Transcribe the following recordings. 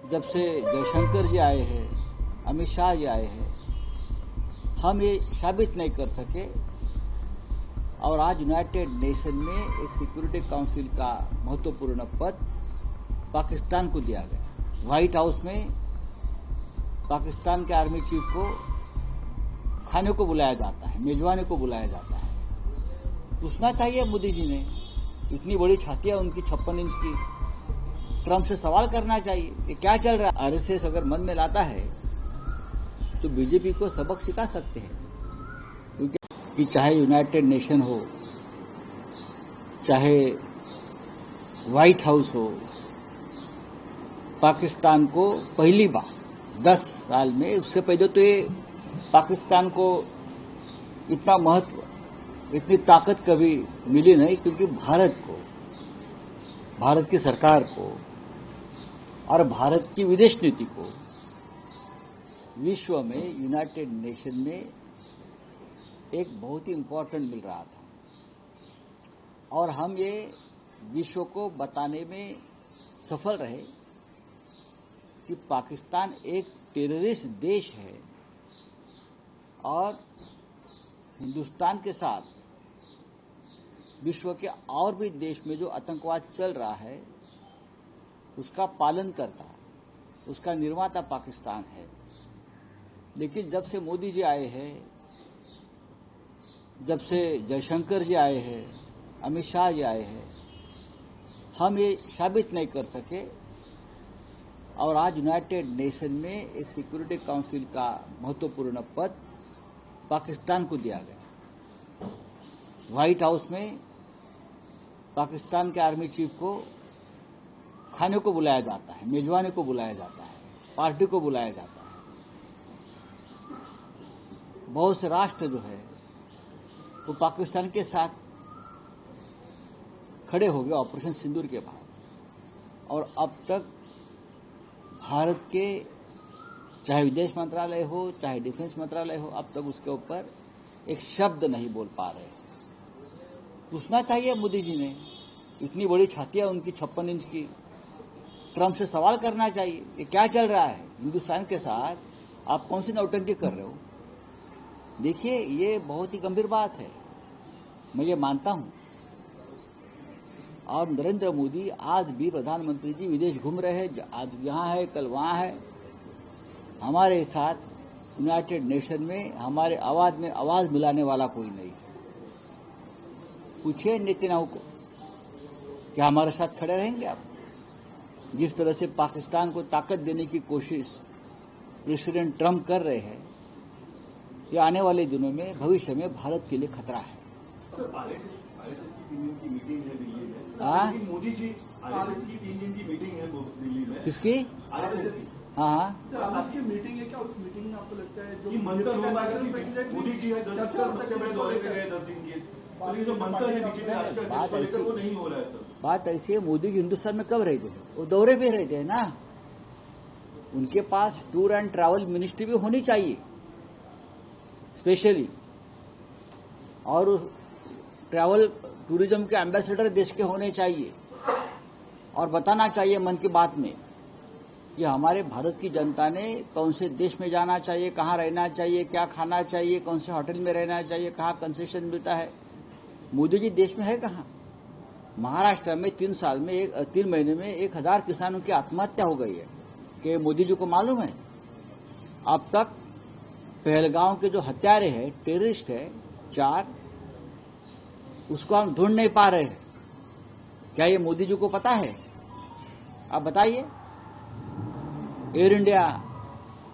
जब से जयशंकर जी आए हैं, अमित शाह जी आए हैं, हम ये साबित नहीं कर सके और आज यूनाइटेड नेशन में एक सिक्योरिटी काउंसिल का महत्वपूर्ण पद पाकिस्तान को दिया गया। व्हाइट हाउस में पाकिस्तान के आर्मी चीफ को खाने को बुलाया जाता है, मेजबानी को बुलाया जाता है। पूछना चाहिए मोदी जी ने, इतनी बड़ी छाती है उनकी 56 इंच की, ट्रंप से सवाल करना चाहिए कि क्या चल रहा है। आरएसएस अगर मन में लाता है तो बीजेपी को सबक सिखा सकते हैं, क्योंकि चाहे यूनाइटेड नेशन हो, चाहे व्हाइट हाउस हो, पाकिस्तान को पहली बार 10 साल में, उससे पहले तो ये पाकिस्तान को इतना महत्व, इतनी ताकत कभी मिली नहीं, क्योंकि भारत की सरकार को और भारत की विदेश नीति को विश्व में यूनाइटेड नेशन में एक बहुत ही इम्पोर्टेंट मिल रहा था। और हम ये विश्व को बताने में सफल रहे कि पाकिस्तान एक टेररिस्ट देश है और हिंदुस्तान के साथ विश्व के और भी देश में जो आतंकवाद चल रहा है उसका पालन करता, उसका निर्माता पाकिस्तान है। लेकिन जब से मोदी जी आए हैं, जब से जयशंकर जी आए हैं, अमित शाह जी आए हैं, हम ये साबित नहीं कर सके और आज यूनाइटेड नेशन में एक सिक्योरिटी काउंसिल का महत्वपूर्ण पद पाकिस्तान को दिया गया। व्हाइट हाउस में पाकिस्तान के आर्मी चीफ को खाने को बुलाया जाता है, मेजबानी को बुलाया जाता है, पार्टी को बुलाया जाता है। बहुत से राष्ट्र जो है वो पाकिस्तान के साथ खड़े हो गए ऑपरेशन सिंदूर के बाद, और अब तक भारत के चाहे विदेश मंत्रालय हो, चाहे डिफेंस मंत्रालय हो, अब तक उसके ऊपर एक शब्द नहीं बोल पा रहे। पूछना चाहिए मोदी जी ने, इतनी बड़ी छाती है उनकी 56 इंच की, ट्रंप से सवाल करना चाहिए कि क्या चल रहा है हिंदुस्तान के साथ, आप कौन सी नौटंकी कर रहे हो। देखिए, ये बहुत ही गंभीर बात है, मैं ये मानता हूं। और नरेंद्र मोदी आज भी प्रधानमंत्री जी विदेश घूम रहे हैं, आज यहाँ है, कल वहाँ है। हमारे साथ यूनाइटेड नेशन में हमारे आवाज में आवाज मिलाने वाला कोई नहीं। पूछिए नेतन्याहू को, क्या हमारे साथ खड़े रहेंगे आप? जिस तरह से पाकिस्तान को ताकत देने की कोशिश प्रेसिडेंट ट्रंप कर रहे हैं, ये आने वाले दिनों में, भविष्य में भारत के लिए खतरा है। सर, आरएसएस की मीटिंग है दिल्ली में। हाँ, मोदी जी, आरएसएस की 3 दिन की मीटिंग है दिल्ली में। किसकी? आरएसएस की। हाँ, सर, आपकी मीटिंग है क्या? उस मीटिंग में आपको लगता है जो मंथन हो पाएगा कि मोदी जी है 10 सबसे बड़े दौरे पे गए 10 दिन के, और ये जो मंथन है बीजेपी राष्ट्रीय अध्यक्ष को लेकर वो नहीं हो रहा है सर। बात ऐसी है, मोदी जी हिंदुस्तान में कब रहते हैं? वो दौरे पे रहते हैं ना। उनके पास टूर एंड ट्रैवल मिनिस्ट्री भी होनी चाहिए स्पेशली, और ट्रैवल टूरिज्म के एम्बेसडर देश के होने चाहिए, और बताना चाहिए मन की बात में कि हमारे भारत की जनता ने कौन से देश में जाना चाहिए, कहाँ रहना चाहिए, क्या खाना चाहिए, कौन से होटल में रहना चाहिए, कहाँ कंसेशन मिलता है। मोदी जी देश में है कहाँ? महाराष्ट्र में 3 महीने में 1000 किसानों की आत्महत्या हो गई है। कि मोदी जी को मालूम है? अब तक पहलगांव के जो हत्यारे हैं, टेररिस्ट है 4, उसको हम ढूंढ नहीं पा रहे हैं। क्या ये मोदी जी को पता है? आप बताइए। एयर इंडिया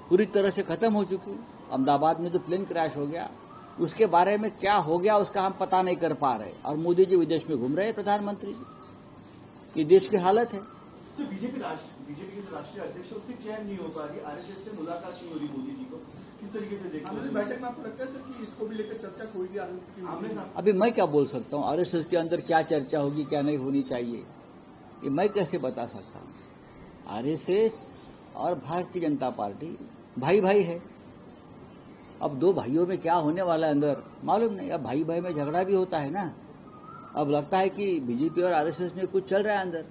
पूरी तरह से खत्म हो चुकी, अहमदाबाद में जो प्लेन क्रैश हो गया उसके बारे में क्या हो गया उसका हम पता नहीं कर पा रहे, और मोदी जी विदेश में घूम रहे हैं, प्रधानमंत्री जी। ये देश की हालत है। सर, बीजेपी के जो राष्ट्रीय अध्यक्ष है उसकी चयन नहीं हो पा रही, आरएसएस से मुलाकात नहीं हो रही मोदी जी को, किस तरीके से देखते हैं? बैठक में आपको लगता है सर कि इसको भी लेकर चर्चा कोई भी आरएसएस? अभी मैं क्या बोल सकता हूँ? आरएसएस के अंदर क्या चर्चा होगी, क्या नहीं होनी चाहिए, ये मैं कैसे बता सकता हूँ? आरएसएस और भारतीय जनता पार्टी भाई भाई है। अब 2 भाइयों में क्या होने वाला है अंदर मालूम नहीं। अब भाई भाई में झगड़ा भी होता है ना। अब लगता है कि बीजेपी और आरएसएस में कुछ चल रहा है अंदर।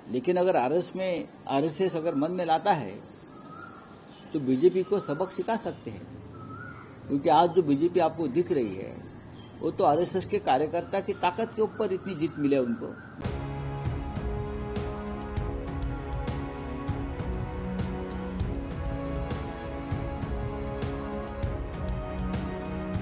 लेकिन अगर आरएसएस अगर मन में लाता है तो बीजेपी को सबक सिखा सकते हैं, क्योंकि आज जो बीजेपी आपको दिख रही है वो तो आरएसएस के कार्यकर्ता की ताकत के ऊपर इतनी जीत मिले उनको।